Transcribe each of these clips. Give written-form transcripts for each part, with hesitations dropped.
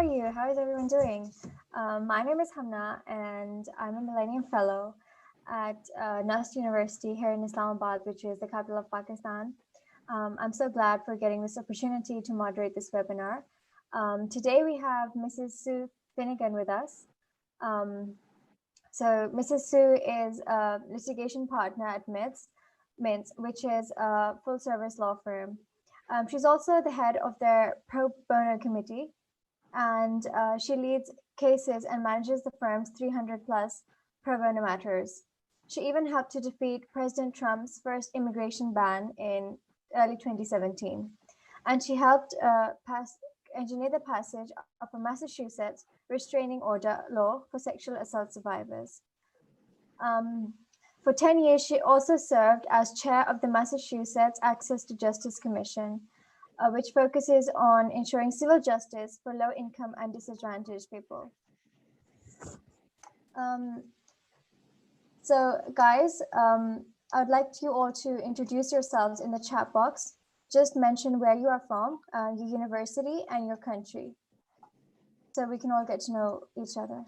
are you? How is everyone doing? My name is Hamna, and I'm a Millennium Fellow at Nust University here in Islamabad, which is the capital of Pakistan. I'm so glad for getting this opportunity to moderate this webinar. Today we have Mrs. Sue Finegan with us. So Mrs. Sue is a litigation partner at Mintz, which is a full-service law firm. She's also the head of their pro bono committee, and she leads cases and manages the firm's 300 plus pro bono matters. She even helped to defeat President Trump's first immigration ban in early 2017. And she helped engineer the passage of a Massachusetts restraining order law for sexual assault survivors. For 10 years, she also served as chair of the Massachusetts Access to Justice Commission, which focuses on ensuring civil justice for low-income and disadvantaged people. So guys, I would like you all to introduce yourselves in the chat box. Just mention where you are from, your university, and your country, so we can all get to know each other.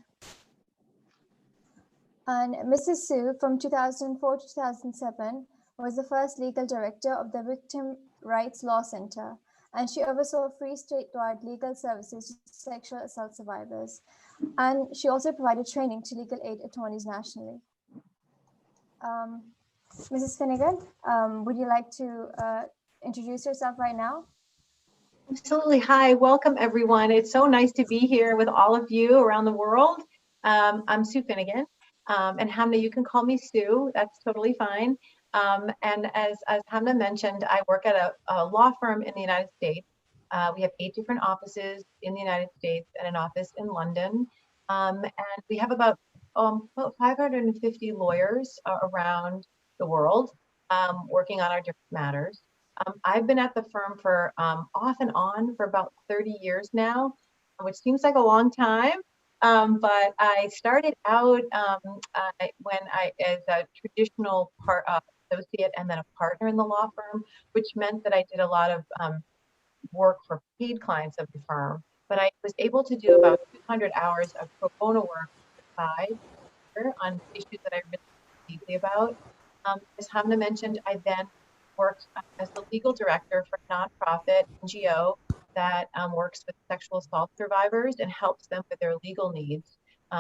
And Mrs. Sue, from 2004 to 2007, was the first legal director of the Victim Rights Law Center, and she oversaw free statewide legal services to sexual assault survivors. And she also provided training to legal aid attorneys nationally. Mrs. Finegan, would you like to introduce yourself right now? Absolutely. Hi, welcome everyone. It's so nice to be here with all of you around the world. I'm Sue Finegan, and Hamna, you can call me Sue. That's totally fine. And as Hamna mentioned, I work at a law firm in the United States. We have 8 different offices in the United States and an office in London. And we have about 550 lawyers around the world working on our different matters. I've been at the firm for off and on for about 30 years now, which seems like a long time. But I started out as a traditional associate and then a partner in the law firm, which meant that I did a lot of work for paid clients of the firm. But I was able to do about 200 hours of pro bono work aside on issues that I really deeply about. As Hamna mentioned, I then worked as the legal director for a nonprofit NGO that works with sexual assault survivors and helps them with their legal needs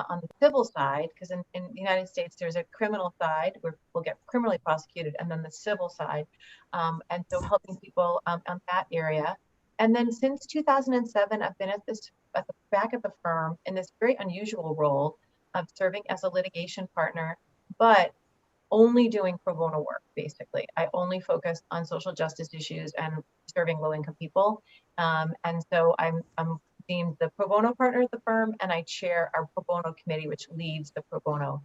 on the civil side, because in the United States, there's a criminal side where people get criminally prosecuted, and then the civil side. And so helping people on that area. And then since 2007, I've been back at the firm in this very unusual role of serving as a litigation partner, but only doing pro bono work, basically. I only focus on social justice issues and serving low-income people. And so I'm deemed the pro bono partner of the firm, and I chair our pro bono committee, which leads the pro bono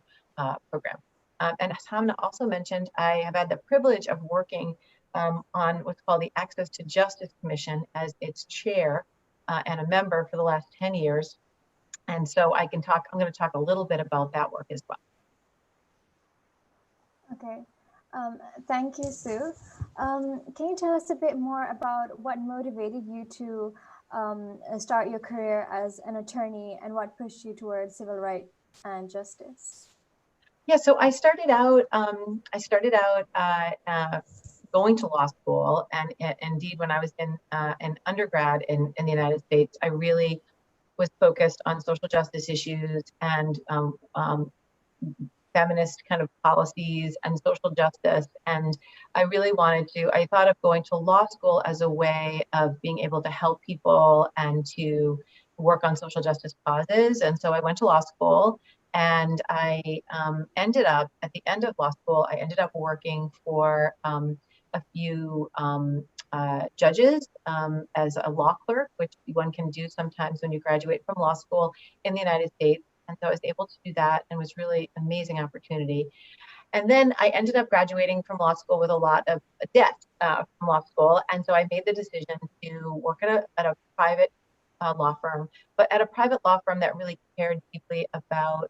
program. And as Hamna also mentioned, I have had the privilege of working on what's called the Access to Justice Commission as its chair and a member for the last 10 years. And so I'm going to talk a little bit about that work as well. Okay, thank you, Sue. Can you tell us a bit more about what motivated you to start your career as an attorney and what pushed you towards civil rights and justice? Yeah, so I started out going to law school, and indeed when I was in undergrad in the United States, I really was focused on social justice issues and feminist kind of policies and social justice. And I really I thought of going to law school as a way of being able to help people and to work on social justice causes. And so I went to law school, and I ended up, at the end of law school, I ended up working for a few judges as a law clerk, which one can do sometimes when you graduate from law school in the United States. And so I was able to do that, and it was really an amazing opportunity. And then I ended up graduating from law school with a lot of debt from law school. And so I made the decision to work at a private law firm, but at a private law firm that really cared deeply about,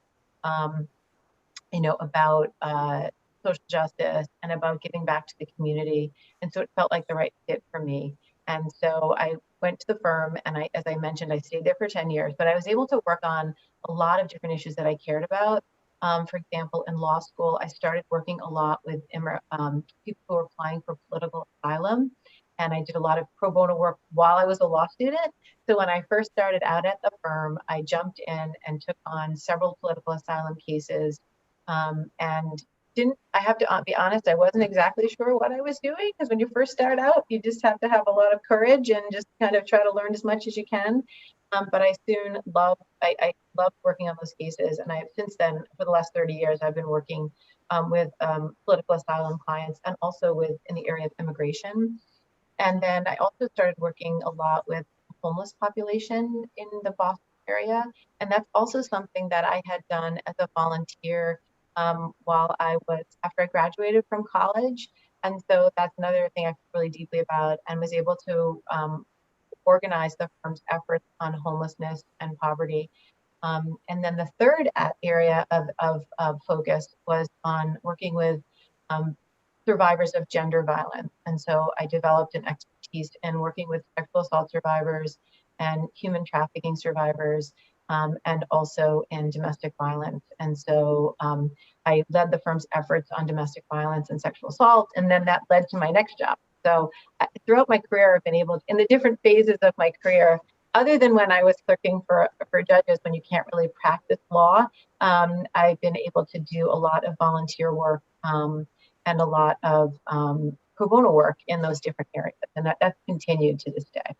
social justice and about giving back to the community. And so it felt like the right fit for me. And so I went to the firm, and as I mentioned, I stayed there for 10 years, but I was able to work on a lot of different issues that I cared about. For example, in law school, I started working a lot with people who were applying for political asylum, and I did a lot of pro bono work while I was a law student. So when I first started out at the firm, I jumped in and took on several political asylum cases, and I have to be honest, I wasn't exactly sure what I was doing, because when you first start out, you just have to have a lot of courage and just kind of try to learn as much as you can. But I soon I loved working on those cases. And since then, for the last 30 years, I've been working with political asylum clients, and also in the area of immigration. And then I also started working a lot with the homeless population in the Boston area. And that's also something that I had done as a volunteer after I graduated from college. And so that's another thing I feel really deeply about, and was able to organize the firm's efforts on homelessness and poverty. And then the third area of focus was on working with survivors of gender violence. And so I developed an expertise in working with sexual assault survivors and human trafficking survivors, and also in domestic violence. And so I led the firm's efforts on domestic violence and sexual assault, and then that led to my next job. So throughout my career, I've been able to, in the different phases of my career, other than when I was clerking for judges, when you can't really practice law, I've been able to do a lot of volunteer work, and a lot of pro bono work in those different areas. And that's continued to this day.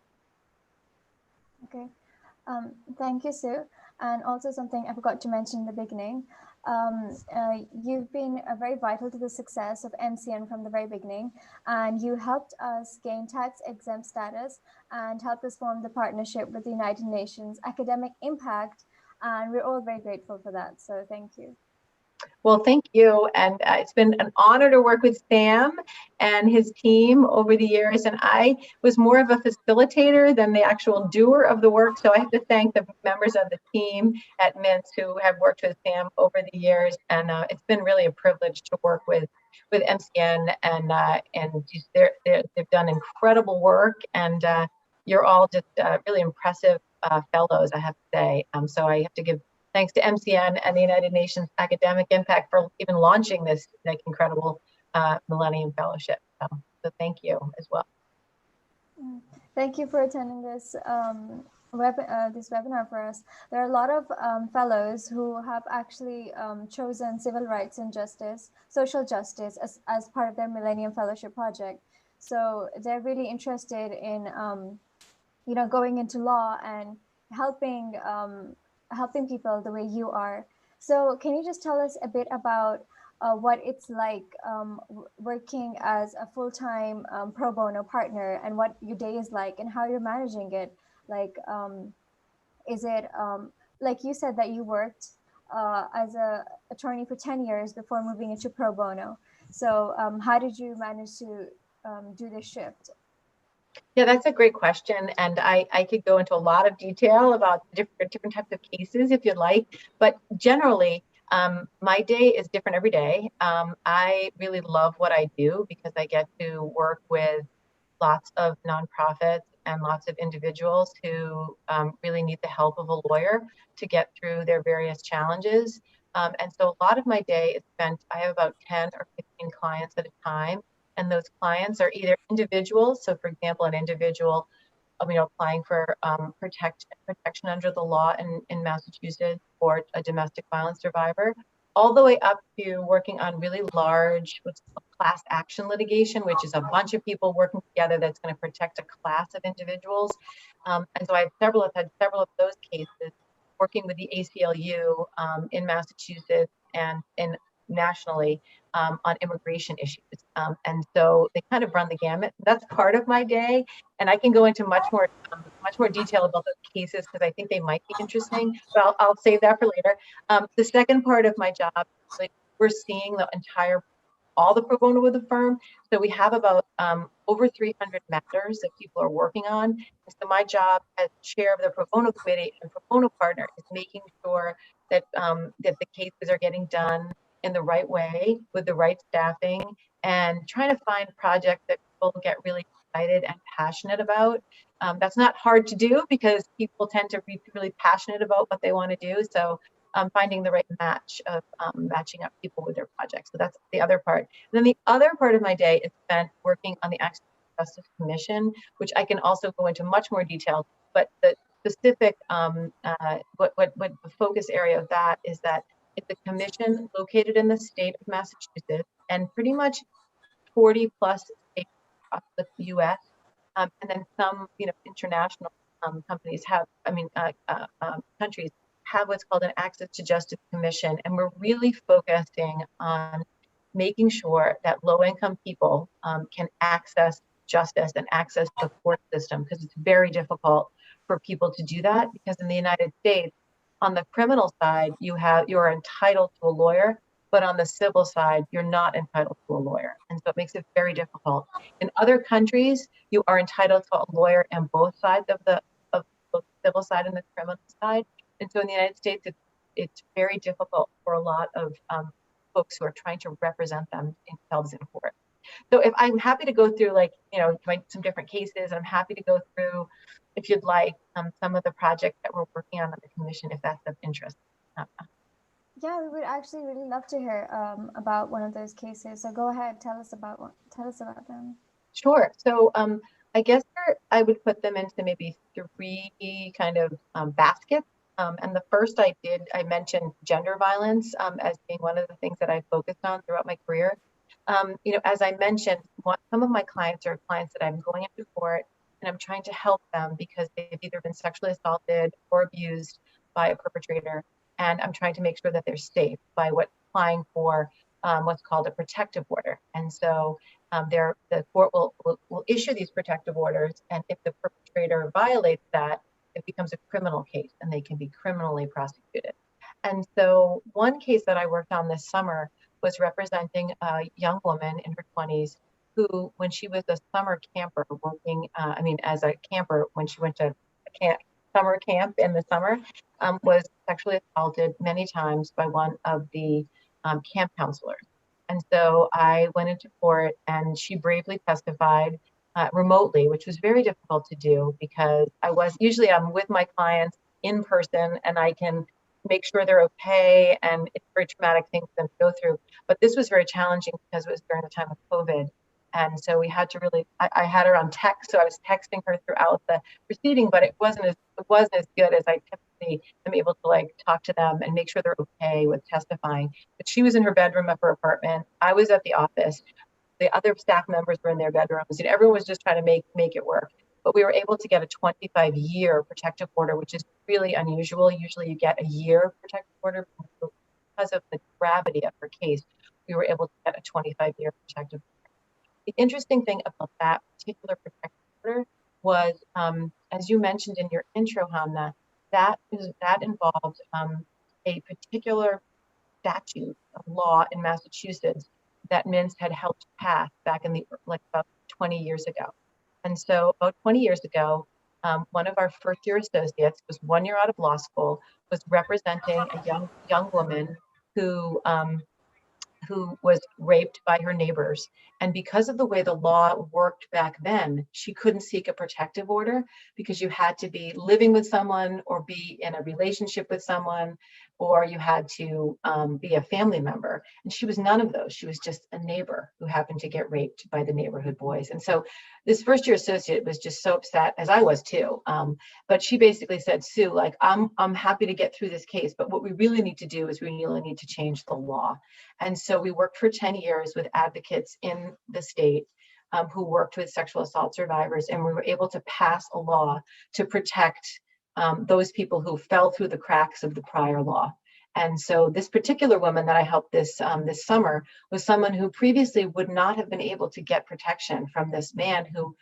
Okay. Thank you, Sue. And also something I forgot to mention in the beginning. You've been very vital to the success of MCN from the very beginning, and you helped us gain tax-exempt status and helped us form the partnership with the United Nations Academic Impact, and we're all very grateful for that. So thank you. Well, thank you. And it's been an honor to work with Sam and his team over the years. And I was more of a facilitator than the actual doer of the work. So I have to thank the members of the team at Mintz who have worked with Sam over the years. And it's been really a privilege to work with MCN, and they've done incredible work. And you're all just really impressive fellows, I have to say. So I have to give thanks to MCN and the United Nations Academic Impact for even launching this incredible Millennium Fellowship. So thank you as well. Thank you for attending this this webinar for us. There are a lot of fellows who have actually chosen civil rights and justice, social justice as part of their Millennium Fellowship project. So they're really interested in going into law and helping people the way you are. So can you just tell us a bit about what it's like working as a full-time pro bono partner, and what your day is like and how you're managing it? Like, is it, like you said that you worked as an attorney for 10 years before moving into pro bono. So how did you manage to do this shift? Yeah, that's a great question. And I could go into a lot of detail about different types of cases if you'd like. But generally, my day is different every day. I really love what I do because I get to work with lots of nonprofits and lots of individuals who really need the help of a lawyer to get through their various challenges. And so a lot of my day is spent, I have about 10 or 15 clients at a time. And those clients are either individuals. So for example, an individual, applying for protection under the law in Massachusetts, or a domestic violence survivor, all the way up to working on really large class action litigation, which is a bunch of people working together that's going to protect a class of individuals. And so I've had several of those cases working with the ACLU in Massachusetts and nationally on immigration issues. And so they kind of run the gamut. That's part of my day. And I can go into much more detail about those cases because I think they might be interesting, but I'll save that for later. The second part of my job, we're seeing all the pro bono with the firm. So we have about over 300 matters that people are working on. And so my job as chair of the pro bono committee and pro bono partner is making sure that that the cases are getting done in the right way with the right staffing, and trying to find projects that people get really excited and passionate about. That's not hard to do because people tend to be really passionate about what they want to do. So finding the right match of matching up people with their projects. So that's the other part. And then the other part of my day is spent working on the Access to Justice Commission, which I can also go into much more detail. But the specific, what the focus area of that is that it's a commission located in the state of Massachusetts and pretty much 40 plus states across the U.S. And then some, international companies have, countries have what's called an Access to Justice Commission, and we're really focusing on making sure that low-income people can access justice and access the court system, because it's very difficult for people to do that. Because in the United States, on the criminal side, you're entitled to a lawyer, but on the civil side, you're not entitled to a lawyer. And so it makes it very difficult. In other countries, you are entitled to a lawyer on both sides of both the civil side and the criminal side. And so in the United States, it's very difficult for a lot of folks who are trying to represent themselves in court. So if I'm happy to go through some different cases, I'm happy to go through, if you'd like, some of the projects that we're working on the commission, if that's of interest. Yeah, we would actually really love to hear about one of those cases. So go ahead, tell us about them. Sure. So I guess I would put them into maybe three kind of baskets. And the first I mentioned gender violence as being one of the things that I focused on throughout my career. As I mentioned, some of my clients are clients that I'm going into court and I'm trying to help them because they've either been sexually assaulted or abused by a perpetrator. And I'm trying to make sure that they're safe by applying for what's called a protective order. And so the court will issue these protective orders. And if the perpetrator violates that, it becomes a criminal case and they can be criminally prosecuted. And so one case that I worked on this summer was representing a young woman in her 20s who, when she was a summer camper as a camper, when she went to summer camp in the summer, was sexually assaulted many times by one of the camp counselors. And so I went into court and she bravely testified remotely, which was very difficult to do because I'm with my clients in person and I can make sure they're okay, and it's a very traumatic thing for them to go through. But this was very challenging because it was during the time of COVID. And so we had to I had her on text, so I was texting her throughout the proceeding, but it wasn't as good as I typically am able to talk to them and make sure they're okay with testifying. But she was in her bedroom of her apartment. I was at the office. The other staff members were in their bedrooms. Everyone was just trying to make it work. But we were able to get a 25-year protective order, which is really unusual. Usually you get a year protective order. Because of the gravity of her case, we were able to get a 25-year protective order. The interesting thing about that particular protective order was, as you mentioned in your intro, Hamna, that involved a particular statute of law in Massachusetts that Mintz had helped pass back in about 20 years ago. And so about 20 years ago, one of our first year associates was 1 year out of law school, was representing a young woman who was raped by her neighbors. And because of the way the law worked back then, she couldn't seek a protective order because you had to be living with someone or be in a relationship with someone, or you had to be a family member. And she was none of those. She was just a neighbor who happened to get raped by the neighborhood boys. And so this first year associate was just so upset, as I was too. But she basically said, Sue, I'm happy to get through this case, but what we really need to do is we really need to change the law. And so we worked for 10 years with advocates in the state who worked with sexual assault survivors, and we were able to pass a law to protect those people who fell through the cracks of the prior law. And so this particular woman that I helped this summer was someone who previously would not have been able to get protection from this man who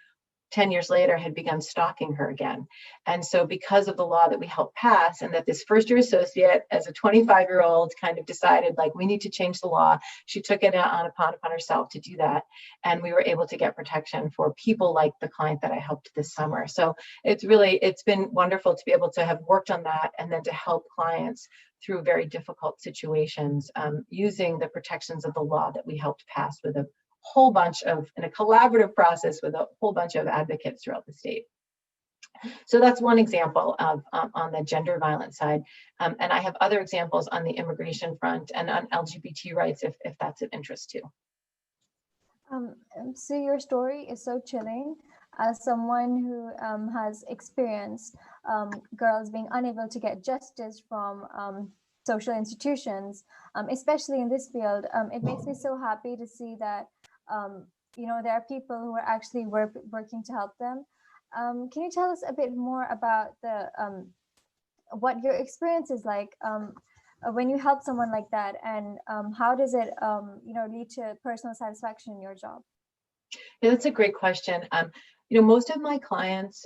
10 years later had begun stalking her again. And so because of the law that we helped pass, and that this first year associate as a 25-year-old kind of decided we need to change the law, she took it upon herself to do that. And we were able to get protection for people like the client that I helped this summer. So it's been wonderful to be able to have worked on that and then to help clients through very difficult situations using the protections of the law that we helped pass with in a collaborative process with a whole bunch of advocates throughout the state. So that's one example of on the gender violence side. And I have other examples on the immigration front and on LGBT rights if that's of interest too. So your story is so chilling. As someone who has experienced girls being unable to get justice from social institutions, especially in this field, it makes me so happy to see that there are people who are actually working to help them. Can you tell us a bit more about the what your experience is like when you help someone like that, and how does it lead to personal satisfaction in your job? Yeah, that's a great question. Most of my clients,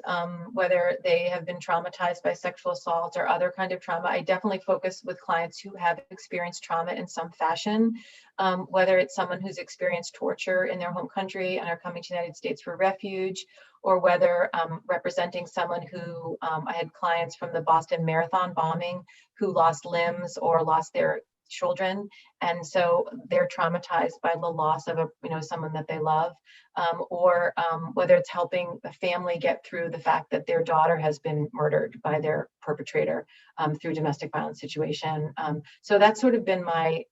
whether they have been traumatized by sexual assault or other kind of trauma, I definitely focus with clients who have experienced trauma in some fashion, whether it's someone who's experienced torture in their home country and are coming to the United States for refuge, or whether representing someone who, I had clients from the Boston Marathon bombing who lost limbs or lost their children, and so they're traumatized by the loss of someone that they love, or whether it's helping the family get through the fact that their daughter has been murdered by their perpetrator through domestic violence situation. So that's sort of been my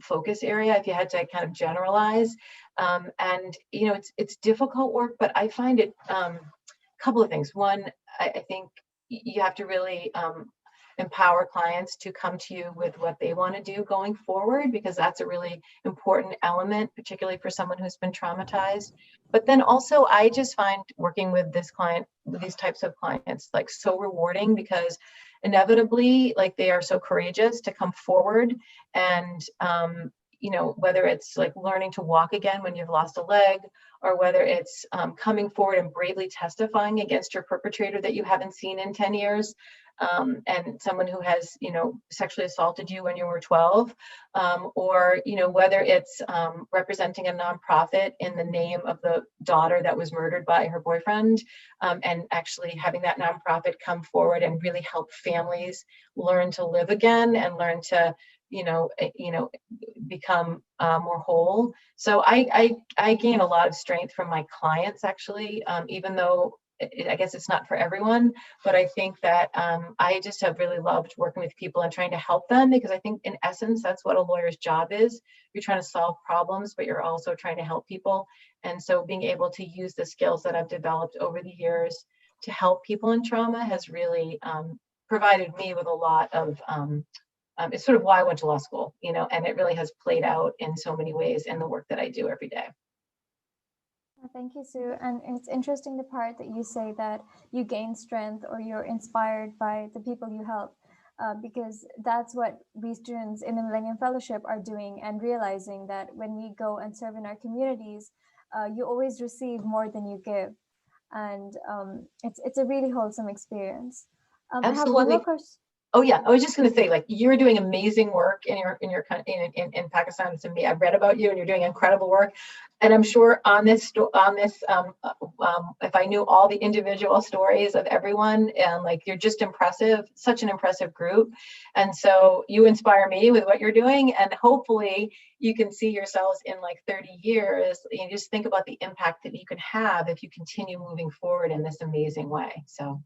focus area, if you had to kind of generalize. And it's difficult work, but I find it a couple of things. One, I think you have to really empower clients to come to you with what they want to do going forward, because that's a really important element, particularly for someone who's been traumatized. But then also, I just find working with these types of clients, like, so rewarding, because inevitably, like, they are so courageous to come forward and whether it's like learning to walk again when you've lost a leg, or whether it's coming forward and bravely testifying against your perpetrator that you haven't seen in 10 years, and someone who has, sexually assaulted you when you were 12, or, whether it's representing a nonprofit in the name of the daughter that was murdered by her boyfriend, and actually having that nonprofit come forward and really help families learn to live again and learn to become more whole. So I gain a lot of strength from my clients, actually, even though I guess it's not for everyone, but I think that I just have really loved working with people and trying to help them, because I think in essence, that's what a lawyer's job is. You're trying to solve problems, but you're also trying to help people. And so being able to use the skills that I've developed over the years to help people in trauma has really provided me with a lot of it's sort of why I went to law school, and it really has played out in so many ways in the work that I do every day. Thank you, Sue. And it's interesting the part that you say that you gain strength or you're inspired by the people you help, because that's what we students in the Millennium Fellowship are doing, and realizing that when we go and serve in our communities, you always receive more than you give. And it's a really wholesome experience. I have one more question. Oh yeah, I was just going to say, like, you're doing amazing work in Pakistan. To me, I've read about you, and you're doing incredible work. And I'm sure on this, if I knew all the individual stories of everyone, and like, you're just impressive, such an impressive group. And so you inspire me with what you're doing, and hopefully you can see yourselves in like 30 years. You just think about the impact that you can have if you continue moving forward in this amazing way. So.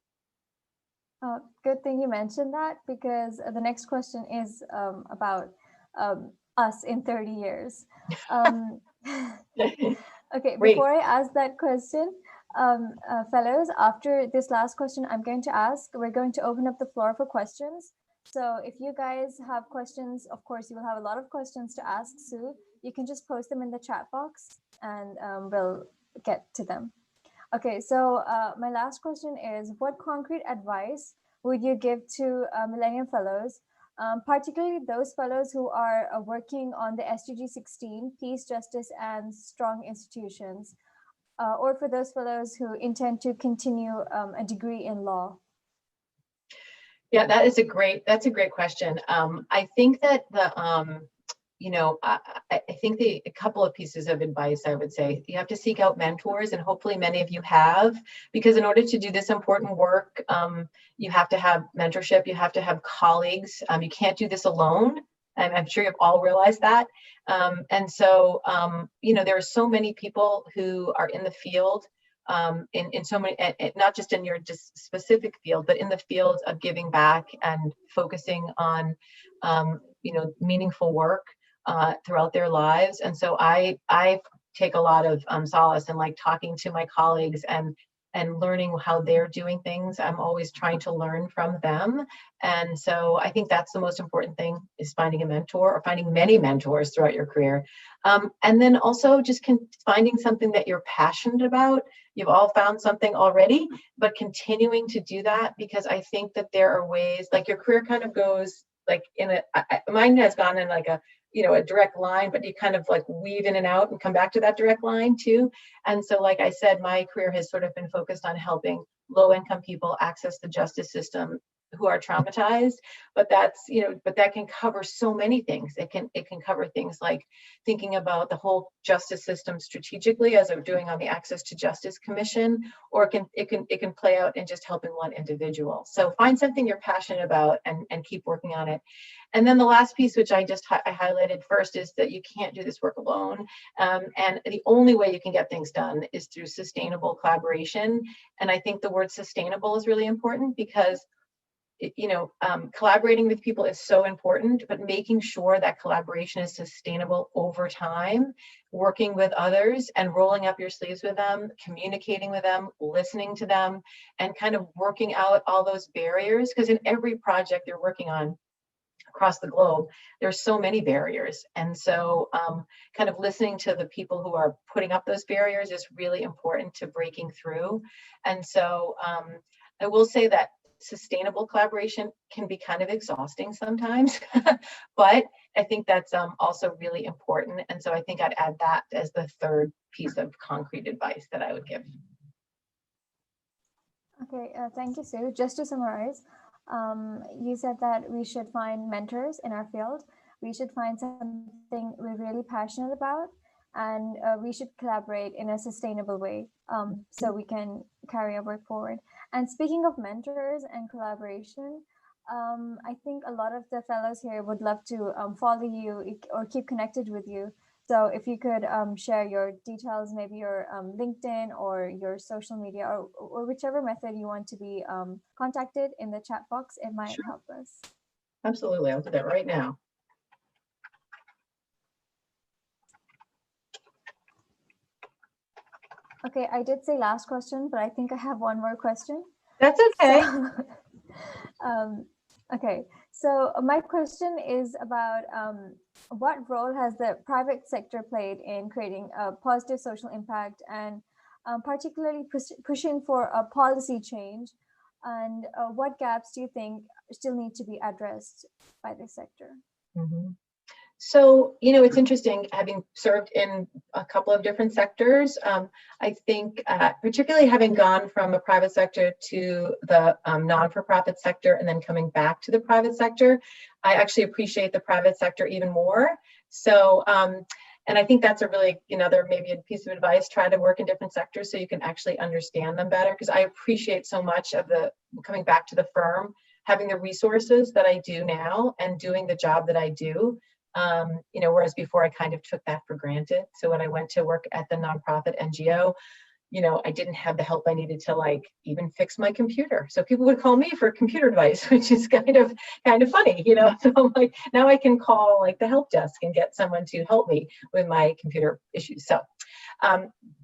Good thing you mentioned that, because the next question is about us in 30 years. Okay, Great. Before I ask that question, fellows, after this last question I'm going to ask, we're going to open up the floor for questions. So if you guys have questions, of course, you will have a lot of questions to ask Sue. You can just post them in the chat box, and we'll get to them. Okay, so my last question is, what concrete advice would you give to Millennium Fellows, particularly those fellows who are working on the SDG 16, Peace, Justice, and Strong Institutions, or for those fellows who intend to continue a degree in law? Yeah, that's a great question. I think that I think a couple of pieces of advice I would say: you have to seek out mentors, and hopefully many of you have, because in order to do this important work, you have to have mentorship, you have to have colleagues. You can't do this alone. And I'm sure you've all realized that. And so, there are so many people who are in the field in so many, not just in your just specific field, but in the fields of giving back and focusing on, meaningful work throughout their lives. And so I take a lot of solace in like talking to my colleagues and learning how they're doing things. I'm always trying to learn from them. And so I think that's the most important thing, is finding a mentor or finding many mentors throughout your career. And then also just finding something that you're passionate about. You've all found something already, but continuing to do that, because I think that there are ways, like your career kind of goes like mine has gone in like a direct line, but you kind of like weave in and out and come back to that direct line too. And so, like I said, my career has sort of been focused on helping low-income people access the justice system who are traumatized, but that can cover so many things. It can cover things like thinking about the whole justice system strategically, as I'm doing on the Access to Justice Commission, or it can play out in just helping one individual. So find something you're passionate about and keep working on it. And then the last piece, which I highlighted first, is that you can't do this work alone. And the only way you can get things done is through sustainable collaboration. And I think the word sustainable is really important, because collaborating with people is so important, but making sure that collaboration is sustainable over time, working with others and rolling up your sleeves with them, communicating with them, listening to them, and kind of working out all those barriers. Because in every project you're working on across the globe, there's so many barriers. And so kind of listening to the people who are putting up those barriers is really important to breaking through. And so I will say that sustainable collaboration can be kind of exhausting sometimes, but I think that's also really important. And so I think I'd add that as the third piece of concrete advice that I would give. Okay, thank you, Sue. Just to summarize, you said that we should find mentors in our field. We should find something we're really passionate about, and we should collaborate in a sustainable way so we can carry our work forward. And speaking of mentors and collaboration, I think a lot of the fellows here would love to follow you or keep connected with you. So if you could share your details, maybe your LinkedIn or your social media, or whichever method you want to be contacted in the chat box, it might help us. Absolutely, I'll do that right now. Okay, I did say last question, but I think I have one more question. That's okay. So, okay, so my question is about what role has the private sector played in creating a positive social impact, and particularly pushing for a policy change, and what gaps do you think still need to be addressed by this sector? Mm-hmm. So, it's interesting, having served in a couple of different sectors. I think particularly having gone from a private sector to the non-for-profit sector and then coming back to the private sector, I actually appreciate the private sector even more. So, and I think that's a really, maybe a piece of advice: try to work in different sectors so you can actually understand them better. Because I appreciate so much of the coming back to the firm, having the resources that I do now and doing the job that I do. Whereas before I kind of took that for granted. So when I went to work at the nonprofit NGO, I didn't have the help I needed to even fix my computer. So people would call me for computer advice, which is kind of funny, So I'm like, now I can call the help desk and get someone to help me with my computer issues. So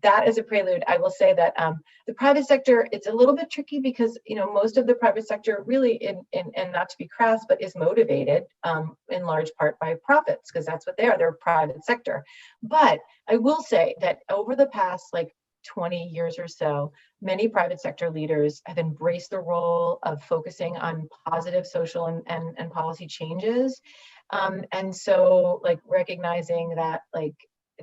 that is a prelude. I will say that the private sector, it's a little bit tricky because, most of the private sector really, and not to be crass, but is motivated in large part by profits, because that's what they are. They're a private sector. But I will say that over the past 20 years or so, many private sector leaders have embraced the role of focusing on positive social and policy changes. And so recognizing that the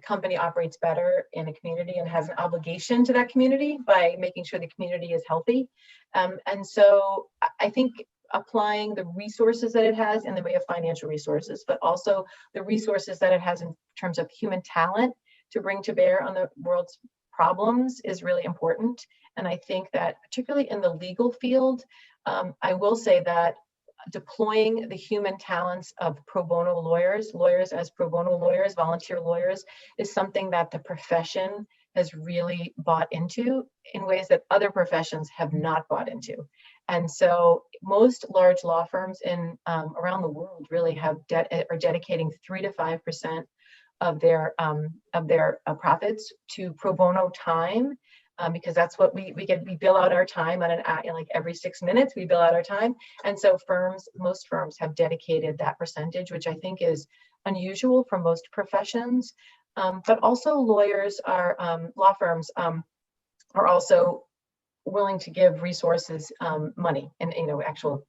company operates better in a community and has an obligation to that community by making sure the community is healthy. And so I think applying the resources that it has in the way of financial resources, but also the resources that it has in terms of human talent to bring to bear on the world's problems is really important. And I think that particularly in the legal field, I will say that deploying the human talents of pro bono lawyers as pro bono lawyers, volunteer lawyers, is something that the profession has really bought into in ways that other professions have not bought into. And so most large law firms in around the world really are dedicating 3 to 5% of their profits to pro bono time, because that's what we get. We bill out our time on like every 6 minutes we bill out our time. And so most firms have dedicated that percentage, which I think is unusual for most professions. But also lawyers law firms are also willing to give resources, money, and actual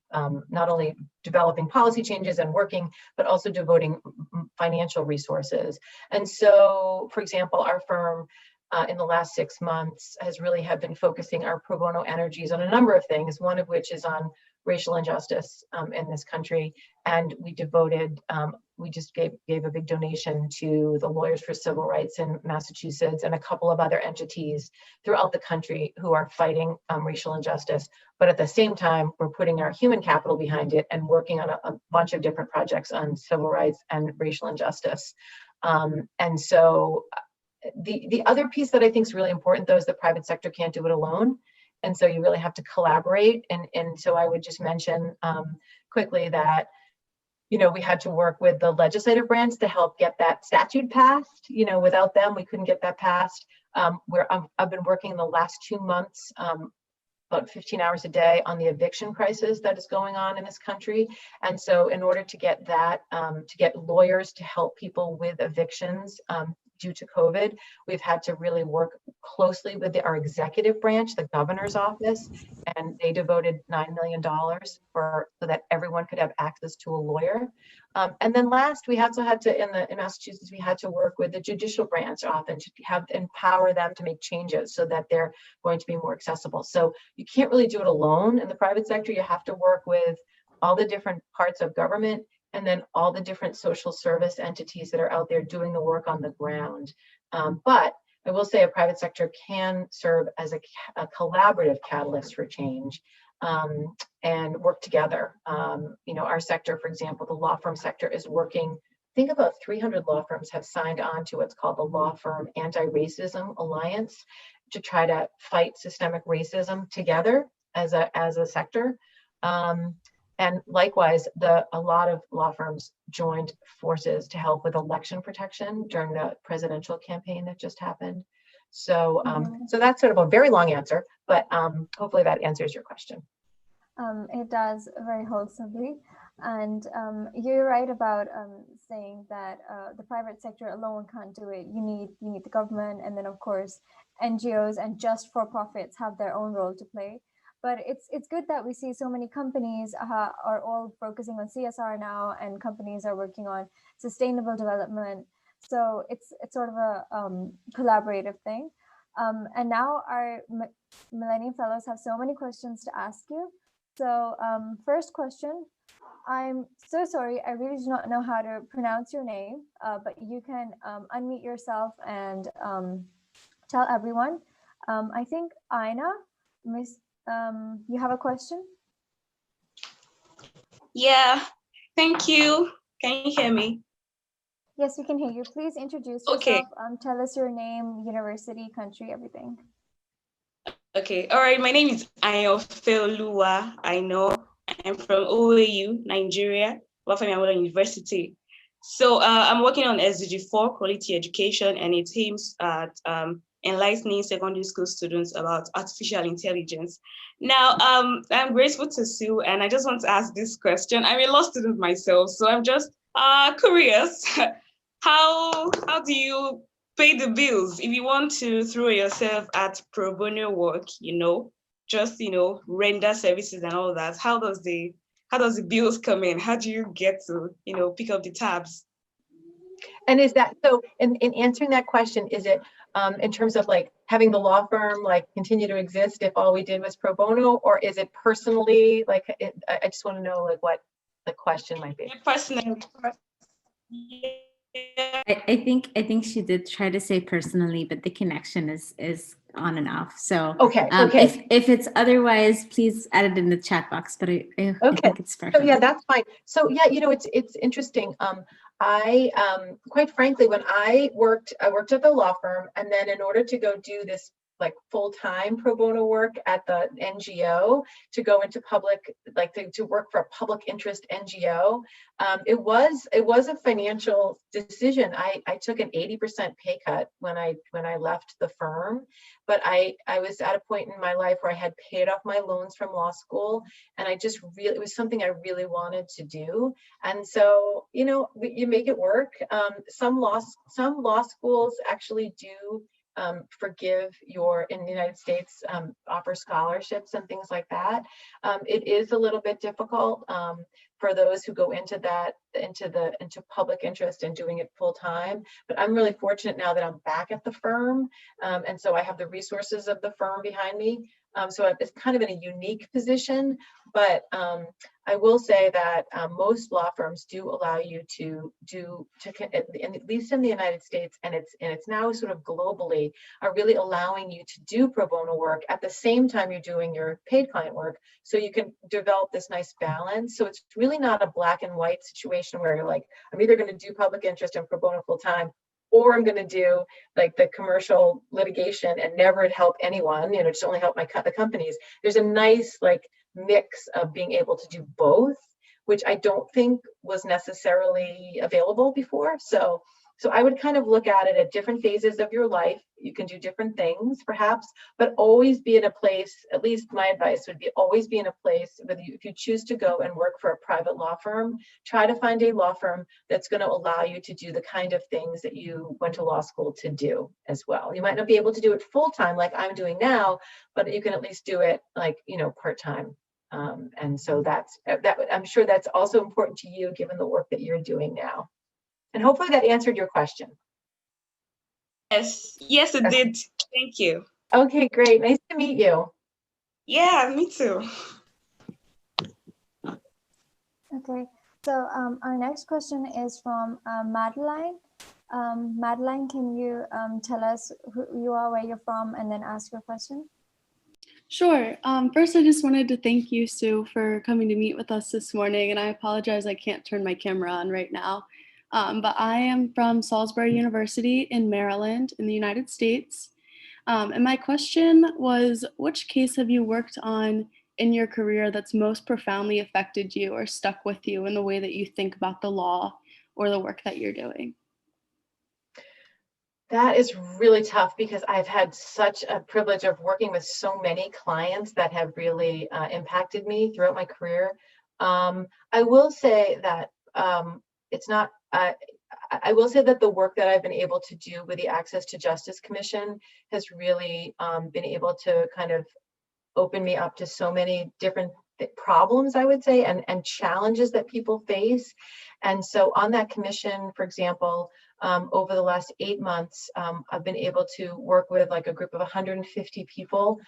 not only developing policy changes and working, but also devoting financial resources. And so, for example, our firm in the last 6 months has really been focusing our pro bono energies on a number of things, one of which is on racial injustice in this country. And we just gave a big donation to the Lawyers for Civil Rights in Massachusetts and a couple of other entities throughout the country who are fighting racial injustice. But at the same time, we're putting our human capital behind it and working on a bunch of different projects on civil rights and racial injustice. And so the other piece that I think is really important, though, is the private sector can't do it alone. And so you really have to collaborate. And so I would just mention quickly that, we had to work with the legislative branch to help get that statute passed. Without them, we couldn't get that passed. I've been working in the last 2 months, about 15 hours a day on the eviction crisis that is going on in this country. And so in order to get that, to get lawyers to help people with evictions, due to COVID, we've had to really work closely with our executive branch, the governor's office, and they devoted $9 million so that everyone could have access to a lawyer. And then last, we also had to, in Massachusetts, we had to work with the judicial branch often to empower them to make changes so that they're going to be more accessible. So you can't really do it alone in the private sector. You have to work with all the different parts of government, and then all the different social service entities that are out there doing the work on the ground. But I will say a private sector can serve as a collaborative catalyst for change, and work together. Our sector, for example, the law firm sector is working, I think about 300 law firms have signed on to what's called the Law Firm Anti-Racism Alliance to try to fight systemic racism together as a sector. And likewise, a lot of law firms joined forces to help with election protection during the presidential campaign that just happened. So, so that's sort of a very long answer, but hopefully that answers your question. It does, very wholesomely. And you're right about saying that the private sector alone can't do it. You need the government, and then of course NGOs and just for profits have their own role to play. But it's good that we see so many companies are all focusing on CSR now, and companies are working on sustainable development. So it's sort of a collaborative thing. And now our Millennium Fellows have so many questions to ask you. So first question, I'm so sorry, I really do not know how to pronounce your name, but you can unmute yourself and tell everyone. I think Aina, you have a question? Yeah, thank you. Can you hear me? Yes, we can hear you. Please introduce yourself. Okay. Tell us your name, university, country, everything. Okay, all right. My name is Ayofeoluwa. I know I'm from OAU, Nigeria, Wafemi Awolowo University. So I'm working on SDG4, quality education, and it aims at enlightening secondary school students about artificial intelligence. Now, I'm grateful to Sue, and I just want to ask this question. I'm a law student myself, so I'm just curious. How do you pay the bills if you want to throw yourself at pro bono work? Just render services and all that. How does the bills come in? How do you get to pick up the tabs? And is that so? In answering that question, is it in terms of like having the law firm like continue to exist if all we did was pro bono, or is it personally like? I just want to know like what the question might be. Personally. I think she did try to say personally, but the connection is on and off. So okay. If it's otherwise, please add it in the chat box, but I think it's perfect. So yeah, that's fine. So yeah, it's interesting. I quite frankly, when I worked at the law firm, and then in order to go do this like full-time pro bono work at the NGO, to go into public, like to work for a public interest NGO, it was a financial decision. I took an 80% pay cut when I left the firm, but I was at a point in my life where I had paid off my loans from law school, and it was something I really wanted to do. And so, you make it work. Some law schools actually do forgive in the United States, offer scholarships and things like that. It is a little bit difficult for those who go into public interest and doing it full time. But I'm really fortunate now that I'm back at the firm, and so I have the resources of the firm behind me. So it's kind of in a unique position, but I will say that most law firms do allow you at least in the United States, and it's now sort of globally, are really allowing you to do pro bono work at the same time you're doing your paid client work, so you can develop this nice balance. So it's really not a black and white situation where you're like, I'm either going to do public interest and pro bono full time, or I'm going to do like the commercial litigation and never help anyone, just only help the companies. There's a nice like mix of being able to do both, which I don't think was necessarily available before. So I would kind of look at it at different phases of your life. You can do different things perhaps, but always be in a place, at least my advice would be always be in a place, if you choose to go and work for a private law firm, try to find a law firm that's going to allow you to do the kind of things that you went to law school to do as well. You might not be able to do it full time like I'm doing now, but you can at least do it like, part time. And so that I'm sure that's also important to you given the work that you're doing now. And hopefully that answered your question. Yes, it did. Thank you. Okay, great. Nice to meet you. Yeah, me too. Okay, so our next question is from Madeline. Madeline, can you tell us who you are, where you're from, and then ask your question? Sure. First, I just wanted to thank you, Sue, for coming to meet with us this morning. And I apologize, I can't turn my camera on right now. But I am from Salisbury University in Maryland in the United States. And my question was, which case have you worked on in your career that's most profoundly affected you or stuck with you in the way that you think about the law or the work that you're doing? That is really tough because I've had such a privilege of working with so many clients that have really impacted me throughout my career. I will say that I will say that the work that I've been able to do with the Access to Justice Commission has really been able to kind of open me up to so many different problems, I would say, and challenges that people face. And so on that commission, for example, over the last 8 months, I've been able to work with like a group of 150 people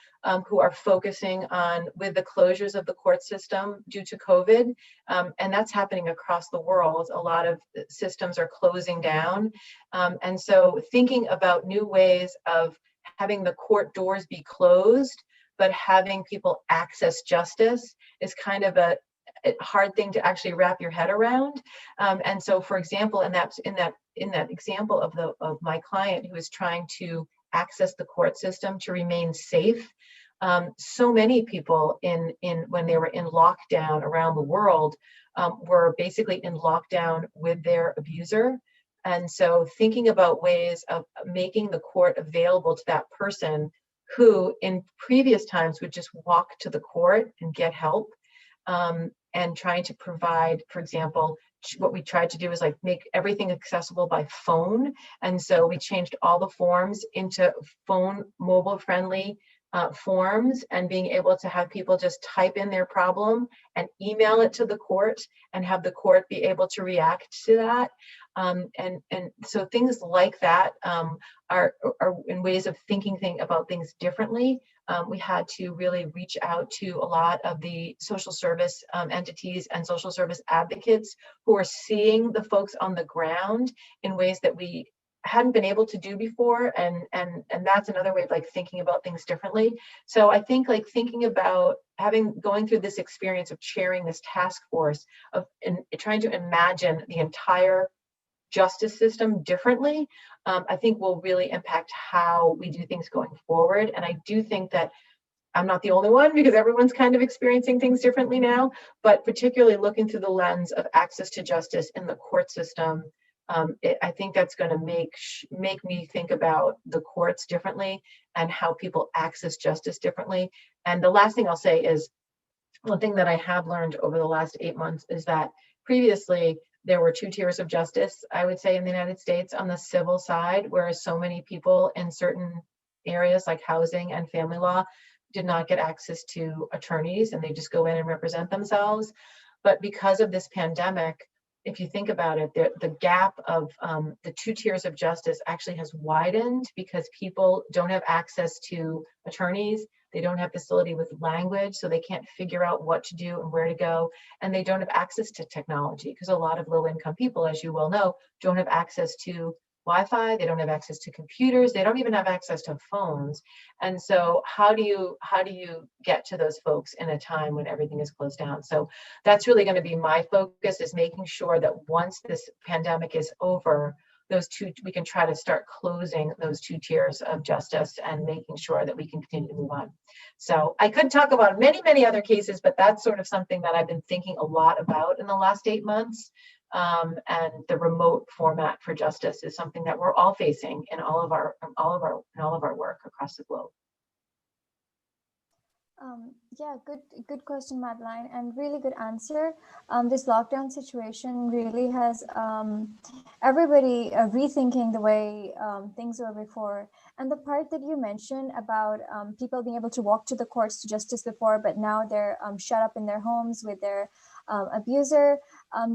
who are focusing on with the closures of the court system due to COVID. And that's happening across the world. A lot of systems are closing down. And so thinking about new ways of having the court doors be closed, but having people access justice is kind of a hard thing to actually wrap your head around. And so, for example, in that example of my client who is trying to access the court system to remain safe, so many people when they were in lockdown around the world were basically in lockdown with their abuser. And so thinking about ways of making the court available to that person who in previous times would just walk to the court and get help, and trying to provide, for example, what we tried to do is like make everything accessible by phone. And so we changed all the forms into phone mobile friendly forms, and being able to have people just type in their problem and email it to the court and have the court be able to react to that. And so things like that are in ways of thinking about things differently. We had to really reach out to a lot of the social service entities and social service advocates who are seeing the folks on the ground in ways that we hadn't been able to do before, and that's another way of like thinking about things differently. So I think like thinking about going through this experience of chairing this task force of trying to imagine the entire justice system differently, I think will really impact how we do things going forward. And I do think that I'm not the only one, because everyone's kind of experiencing things differently now, but particularly looking through the lens of access to justice in the court system, I think that's going to make me think about the courts differently and how people access justice differently. And the last thing I'll say is, one thing that I have learned over the last 8 months is that previously there were 2 tiers of justice, I would say, in the United States on the civil side, whereas so many people in certain areas like housing and family law did not get access to attorneys, and they just go in and represent themselves. But because of this pandemic, if you think about it, the gap of the 2 tiers of justice actually has widened, because people don't have access to attorneys. They don't have facility with language, so they can't figure out what to do and where to go. And they don't have access to technology, because a lot of low-income people, as you well know, don't have access to Wi-Fi. They don't have access to computers. They don't even have access to phones. And so how do you get to those folks in a time when everything is closed down? So that's really going to be my focus, is making sure that once this pandemic is over, we can try to start closing those 2 tiers of justice and making sure that we can continue to move on. So I could talk about many, many other cases, but that's sort of something that I've been thinking a lot about in the last 8 months. And the remote format for justice is something that we're all facing in all of our work across the globe. Yeah, good question, Madeline, and really good answer. This lockdown situation really has everybody rethinking the way things were before. And the part that you mentioned about people being able to walk to the courts to justice before, but now they're shut up in their homes with their abuser,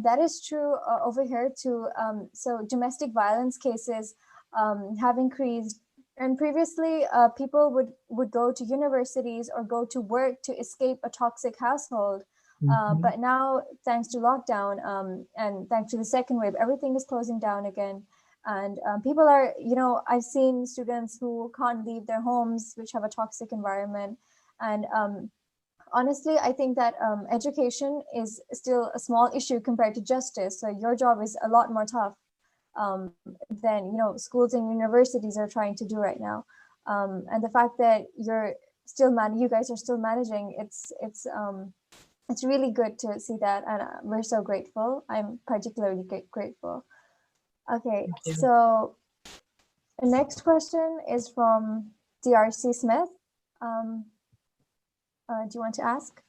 that is true over here too. So domestic violence cases have increased. And previously, people would go to universities or go to work to escape a toxic household. But now, thanks to lockdown and thanks to the second wave, everything is closing down again. And people are, I've seen students who can't leave their homes, which have a toxic environment. And honestly, I think that education is still a small issue compared to justice. So your job is a lot more tough than schools and universities are trying to do right now, and the fact that you guys are still managing, it's really good to see that, and we're so grateful. I'm particularly grateful. Okay, so the next question is from DRC Smith. Do you want to ask?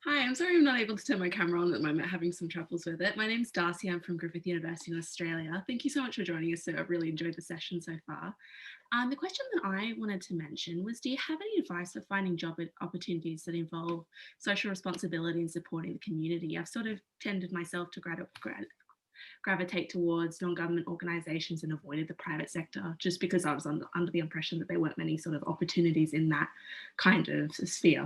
Hi, I'm sorry I'm not able to turn my camera on at the moment, having some troubles with it. My name's Darcy, I'm from Griffith University in Australia. Thank you so much for joining us, Sue. I've really enjoyed the session so far. The question that I wanted to mention was, do you have any advice for finding job opportunities that involve social responsibility and supporting the community? I've sort of tended myself to gravitate towards non-government organisations and avoided the private sector, just because I was under the impression that there weren't many sort of opportunities in that kind of sphere.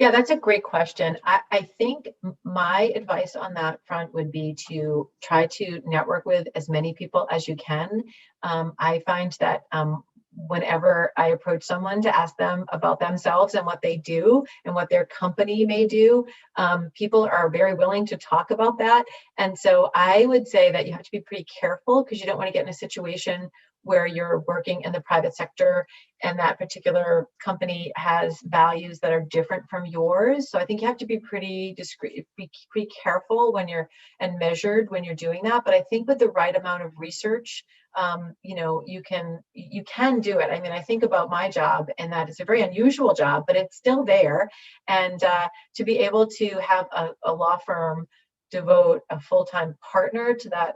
Yeah, that's a great question. I think my advice on that front would be to try to network with as many people as you can. I find that whenever I approach someone to ask them about themselves and what they do and what their company may do, people are very willing to talk about that. And so I would say that you have to be pretty careful, because you don't want to get in a situation where you're working in the private sector and that particular company has values that are different from yours. So I think you have to be pretty discreet, be pretty careful and measured when you're doing that. But I think with the right amount of research, you can do it. I mean, I think about my job, and that is a very unusual job, but it's still there. And to be able to have a law firm devote a full-time partner to that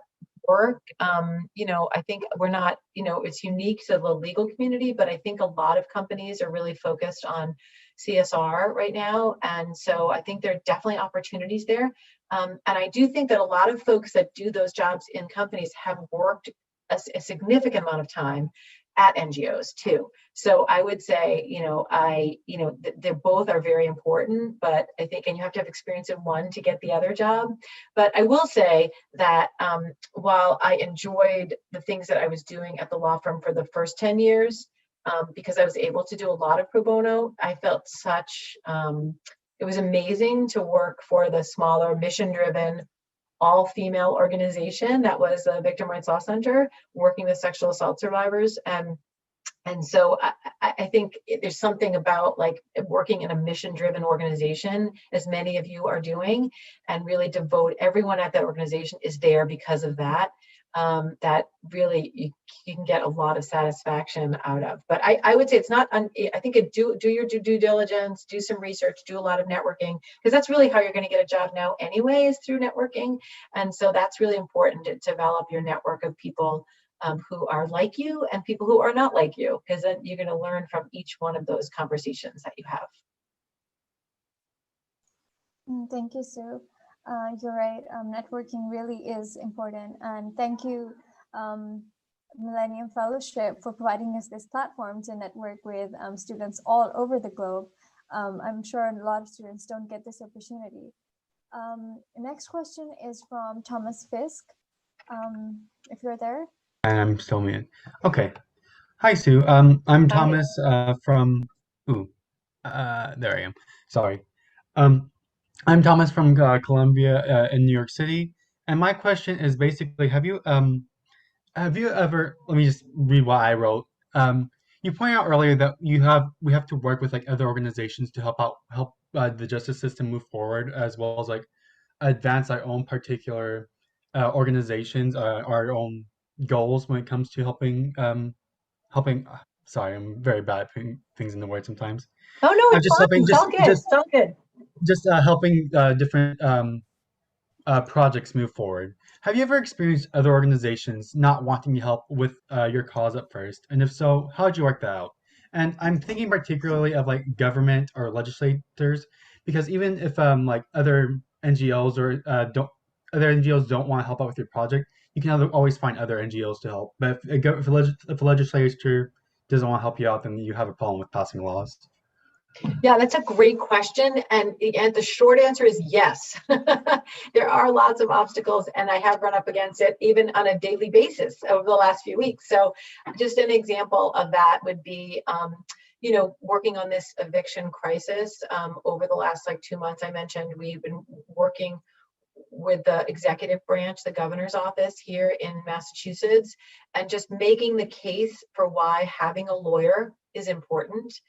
work, I think we're not, it's unique to the legal community, but I think a lot of companies are really focused on CSR right now. And so I think there are definitely opportunities there. And I do think that a lot of folks that do those jobs in companies have worked a significant amount of time at NGOs too. So I would say, they both are very important, but I think, and you have to have experience in one to get the other job. But I will say that while I enjoyed the things that I was doing at the law firm for the first 10 years, because I was able to do a lot of pro bono, I felt it was amazing to work for the smaller mission-driven all-female organization that was the Victim Rights Law Center, working with sexual assault survivors. And so I think there's something about like working in a mission-driven organization, as many of you are doing, and really devote everyone at that organization is there because of that. That really you can get a lot of satisfaction out of. But I would say it's not, I think do your due diligence, do some research, do a lot of networking, because that's really how you're going to get a job now anyway, is through networking. And so that's really important to develop your network of people who are like you and people who are not like you, because then you're going to learn from each one of those conversations that you have. Thank you, Sue. You're right. Networking really is important. And thank you, Millennium Fellowship, for providing us this platform to network with students all over the globe. I'm sure a lot of students don't get this opportunity. Next question is from Thomas Fisk. If you're there. And I'm still muted. Okay. Hi, Sue. I'm Thomas from. There I am. Sorry. I'm Thomas from Columbia in New York City, and my question is basically: Have you ever? Let me just read what I wrote. You pointed out earlier that we have to work with like other organizations to help the justice system move forward, as well as like advance our own particular organizations, our own goals when it comes to helping. Sorry, I'm very bad at putting things in the words sometimes. Oh no, it's just fine. helping, it's all good. Just helping different projects move forward. Have you ever experienced other organizations not wanting to help with your cause at first? And if so, how did you work that out? And I'm thinking particularly of like government or legislators, because even if like other NGOs or other NGOs don't want to help out with your project, you can always find other NGOs to help. But if a legislature doesn't want to help you out, then you have a problem with passing laws. Yeah, that's a great question. And the short answer is yes. There are lots of obstacles, and I have run up against it even on a daily basis over the last few weeks. So just an example of that would be, working on this eviction crisis over the last 2 months. I mentioned we've been working with the executive branch, the governor's office here in Massachusetts, and just making the case for why having a lawyer is important.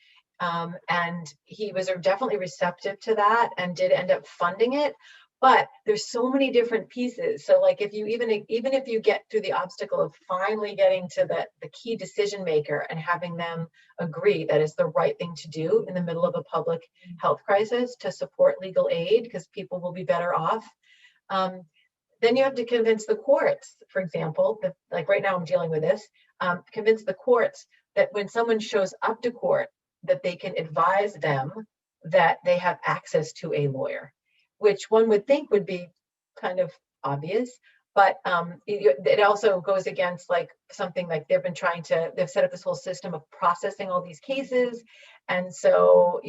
And he was definitely receptive to that and did end up funding it. But there's so many different pieces. So like if you even if you get through the obstacle of finally getting to the key decision maker and having them agree that it's the right thing to do in the middle of a public health crisis to support legal aid because people will be better off, then you have to convince the courts, for example, that, like right now I'm dealing with this, convince the courts that when someone shows up to court, that they can advise them that they have access to a lawyer, which one would think would be kind of obvious, but it also goes against something like they've set up this whole system of processing all these cases. And so,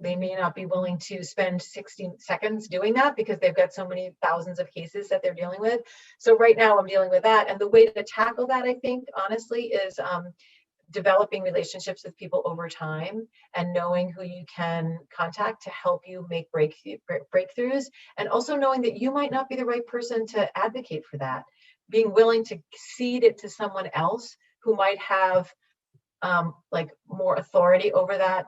they may not be willing to spend 60 seconds doing that because they've got so many thousands of cases that they're dealing with. So right now I'm dealing with that. And the way to tackle that, I think, honestly, is developing relationships with people over time and knowing who you can contact to help you make breakthroughs, and also knowing that you might not be the right person to advocate for that. Being willing to cede it to someone else who might have more authority over that,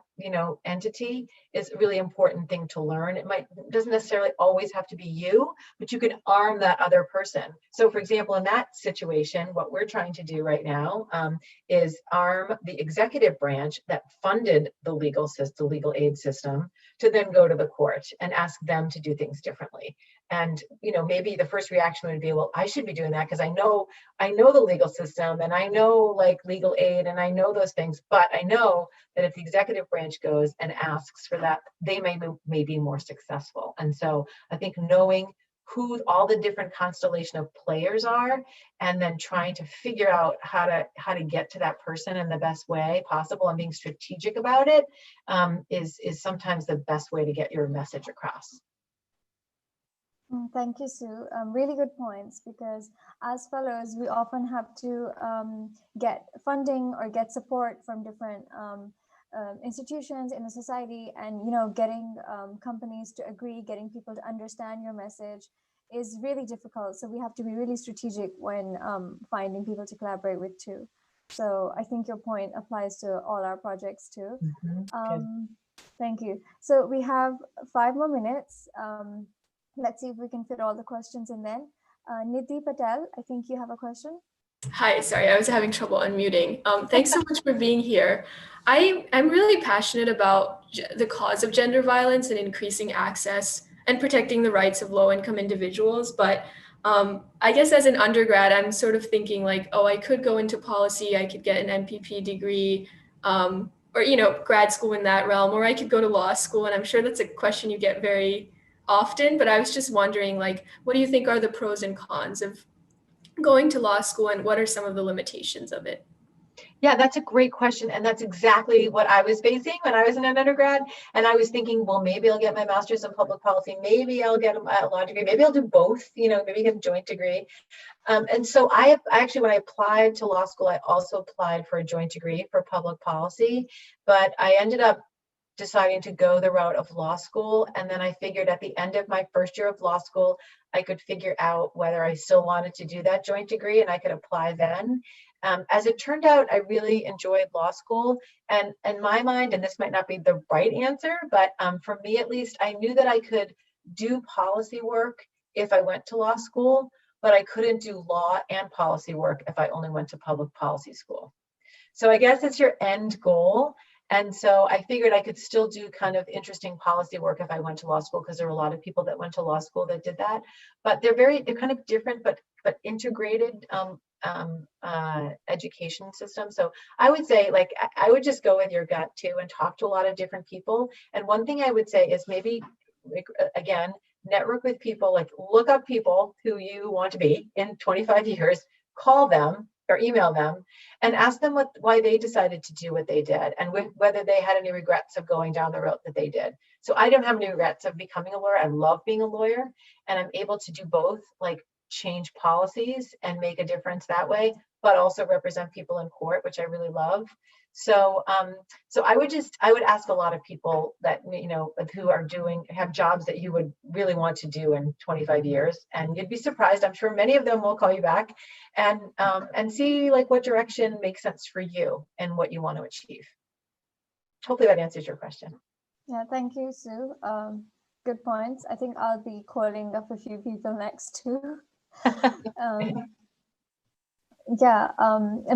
entity is a really important thing to learn. It doesn't necessarily always have to be you, but you can arm that other person. So for example, in that situation, what we're trying to do right now is arm the executive branch that funded the legal aid system to then go to the court and ask them to do things differently. And maybe the first reaction would be, well, I should be doing that because I know the legal system and I know legal aid and I know those things. But I know that if the executive branch goes and asks for that, they may be more successful. And so I think knowing who all the different constellation of players are, and then trying to figure out how to get to that person in the best way possible, and being strategic about it is sometimes the best way to get your message across. Thank you, Sue. Really good points, because as fellows, we often have to get funding or get support from different institutions in the society, and getting companies to agree, getting people to understand your message is really difficult. So we have to be really strategic when finding people to collaborate with too. So I think your point applies to all our projects too. Thank you. So we have 5 more minutes. Let's see if we can fit all the questions in then. Nidhi Patel, I think you have a question. Hi, sorry, I was having trouble unmuting. Thanks so much for being here. I'm really passionate about the cause of gender violence and increasing access and protecting the rights of low-income individuals. But I guess as an undergrad, I'm sort of thinking like, oh, I could go into policy, I could get an MPP degree, or grad school in that realm, or I could go to law school. And I'm sure that's a question you get very often, but I was just wondering, like, what do you think are the pros and cons of going to law school, and what are some of the limitations of it? Yeah, that's a great question. And that's exactly what I was facing when I was in an undergrad. And I was thinking, well, maybe I'll get my master's in public policy. Maybe I'll get a law degree. Maybe I'll do both, maybe get a joint degree. And so I actually, when I applied to law school, I also applied for a joint degree for public policy, but I ended up deciding to go the route of law school. And then I figured at the end of my first year of law school, I could figure out whether I still wanted to do that joint degree, and I could apply then. As it turned out, I really enjoyed law school. And in my mind, and this might not be the right answer, but for me at least, I knew that I could do policy work if I went to law school, but I couldn't do law and policy work if I only went to public policy school. So I guess it's your end goal. And so I figured I could still do kind of interesting policy work if I went to law school, because there were a lot of people that went to law school that did that. But they're kind of different, but integrated education system. So I would say, like, I would just go with your gut too and talk to a lot of different people. And one thing I would say is maybe, again, network with people, like look up people who you want to be in 25 years, call them or email them and ask them why they decided to do what they did, and whether they had any regrets of going down the route that they did. So I don't have any regrets of becoming a lawyer. I love being a lawyer, and I'm able to do both, like change policies and make a difference that way, but also represent people in court, which I really love. So so I would ask a lot of people that, who have jobs that you would really want to do in 25 years, and you'd be surprised. I'm sure many of them will call you back and see like what direction makes sense for you and what you want to achieve. Hopefully that answers your question. Yeah, thank you, Sue. Good points. I think I'll be calling up a few people next too.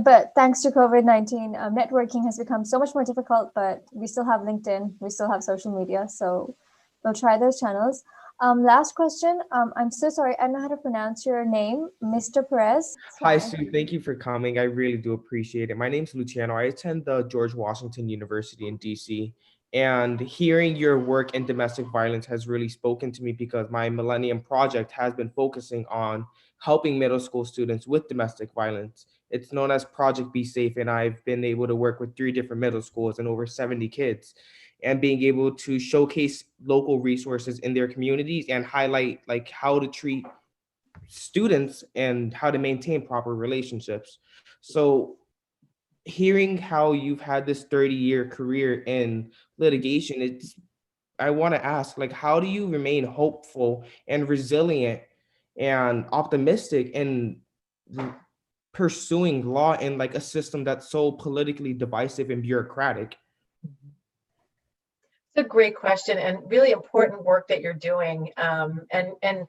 But thanks to COVID-19, networking has become so much more difficult, but we still have LinkedIn, we still have social media, so we'll try those channels. Last question, I'm so sorry, I don't know how to pronounce your name, Mr. Perez. Hi, Sue, thank you for coming. I really do appreciate it. My name's Luciano. I attend the George Washington University in DC, and hearing your work in domestic violence has really spoken to me, because my Millennium project has been focusing on helping middle school students with domestic violence. It's known as Project Be Safe, and I've been able to work with 3 different middle schools and over 70 kids, and being able to showcase local resources in their communities and highlight like how to treat students and how to maintain proper relationships. So hearing how you've had this 30-year career in litigation, I want to ask, like, how do you remain hopeful and resilient and optimistic in pursuing law in like a system that's so politically divisive and bureaucratic? It's a great question, and really important work that you're doing. And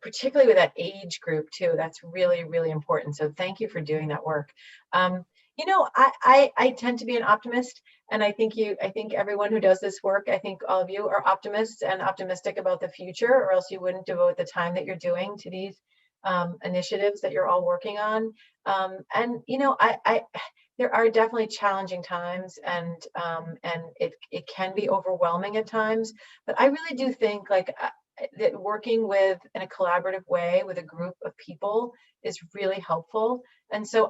particularly with that age group too, that's really, really important. So thank you for doing that work. I tend to be an optimist, and I think everyone who does this work, I think all of you are optimists and optimistic about the future, or else you wouldn't devote the time that you're doing to these initiatives that you're all working on. There are definitely challenging times, and it can be overwhelming at times, but I really do think, like, that working in a collaborative way with a group of people is really helpful. And so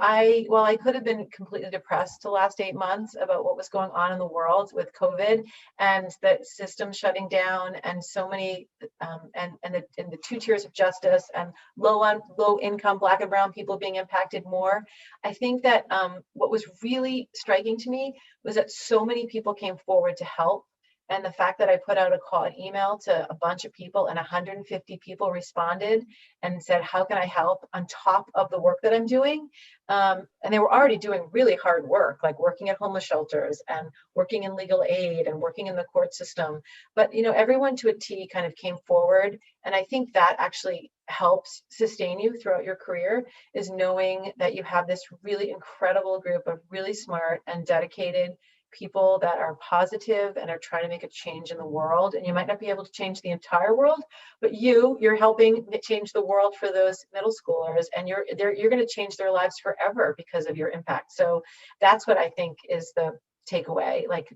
while I could have been completely depressed the last 8 months about what was going on in the world with COVID and the system shutting down and so many, and the 2 tiers of justice and low income Black and brown people being impacted more, I think that what was really striking to me was that so many people came forward to help. And the fact that I put out an email to a bunch of people and 150 people responded and said, how can I help on top of the work that I'm doing? And they were already doing really hard work, like working at homeless shelters and working in legal aid and working in the court system. But, everyone to a T kind of came forward. And I think that actually helps sustain you throughout your career, is knowing that you have this really incredible group of really smart and dedicated people that are positive and are trying to make a change in the world. And you might not be able to change the entire world, but you're helping change the world for those middle schoolers, and you're going to change their lives forever because of your impact. So that's what I think is the takeaway, like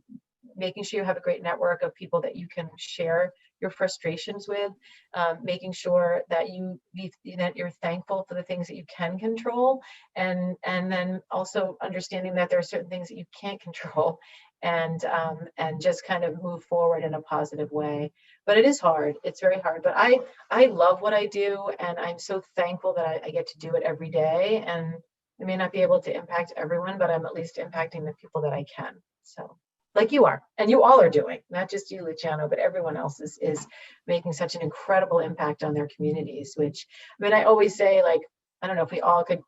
making sure you have a great network of people that you can share your frustrations with, making sure that you're thankful for the things that you can control, and then also understanding that there are certain things that you can't control, and just kind of move forward in a positive way. But it is hard. It's very hard. But I love what I do, and I'm so thankful that I get to do it every day. And I may not be able to impact everyone, but I'm at least impacting the people that I can. So, like you are, and you all are doing, not just you, Luciano, but everyone else is making such an incredible impact on their communities, which, I always say, like, I don't know if we all could,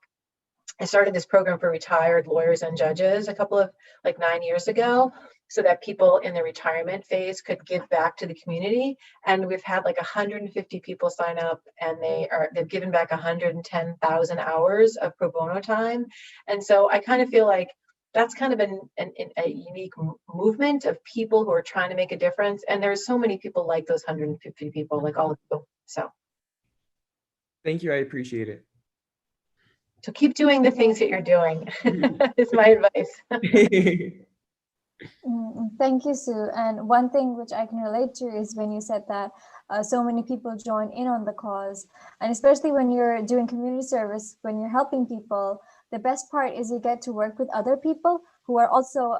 I started this program for retired lawyers and judges a couple of, 9 years ago, so that people in the retirement phase could give back to the community. And we've had 150 people sign up, and they've given back 110,000 hours of pro bono time. And so I kind of feel like that's kind of a unique movement of people who are trying to make a difference. And there's so many people like those 150 people, like all of you. So thank you. I appreciate it. So keep doing the things that you're doing is my advice. Thank you, Sue. And one thing which I can relate to is when you said that so many people join in on the cause, and especially when you're doing community service, when you're helping people, the best part is you get to work with other people who are also,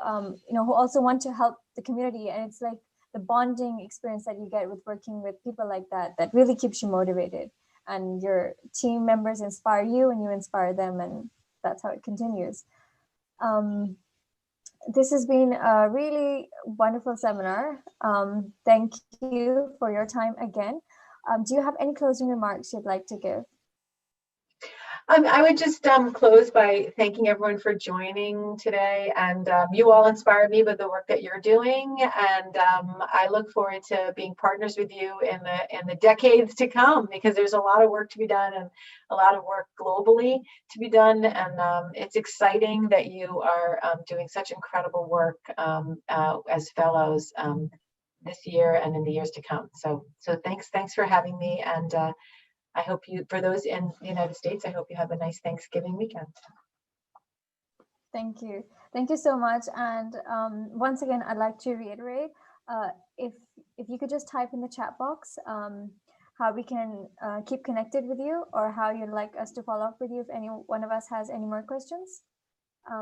who also want to help the community. And it's like the bonding experience that you get with working with people like that really keeps you motivated. And your team members inspire you, and you inspire them, and that's how it continues. This has been a really wonderful seminar. Thank you for your time again. Do you have any closing remarks you'd like to give? I would just close by thanking everyone for joining today, and you all inspired me with the work that you're doing, and I look forward to being partners with you in the decades to come, because there's a lot of work to be done and a lot of work globally to be done, and it's exciting that you are doing such incredible work as fellows this year and in the years to come. So thanks for having me, and I hope for those in the United States, I hope you have a nice Thanksgiving weekend. Thank you. Thank you so much. And once again, I'd like to reiterate, if you could just type in the chat box how we can keep connected with you, or how you'd like us to follow up with you if any one of us has any more questions,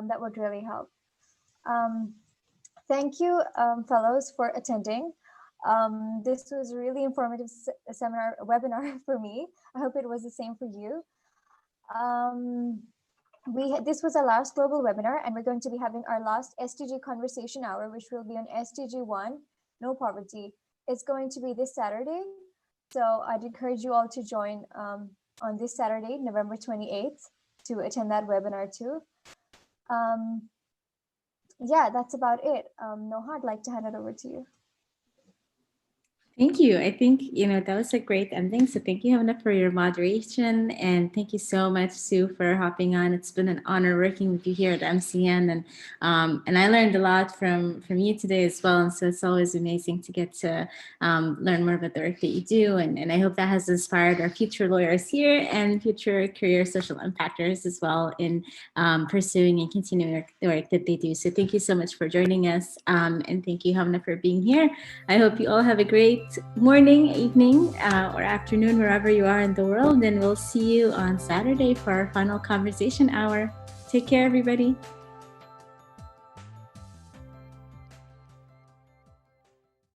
that would really help. Thank you, fellows, for attending. This was a really informative webinar for me. I hope it was the same for you. This was our last global webinar, and we're going to be having our last SDG conversation hour, which will be on SDG 1, no poverty. It's going to be this Saturday. So I'd encourage you all to join on this Saturday, November 28th, to attend that webinar too. Yeah, that's about it. Noha, I'd like to hand it over to you. Thank you. I think, that was a great ending. So thank you, Hamna, for your moderation. And thank you so much, Sue, for hopping on. It's been an honor working with you here at MCN. And I learned a lot from you today as well. And so it's always amazing to get to learn more about the work that you do. And I hope that has inspired our future lawyers here and future career social impactors as well in pursuing and continuing the work that they do. So thank you so much for joining us. And thank you, Hamna, for being here. I hope you all have a great morning, evening, or afternoon, wherever you are in the world. And we'll see you on Saturday for our final conversation hour. Take care, everybody.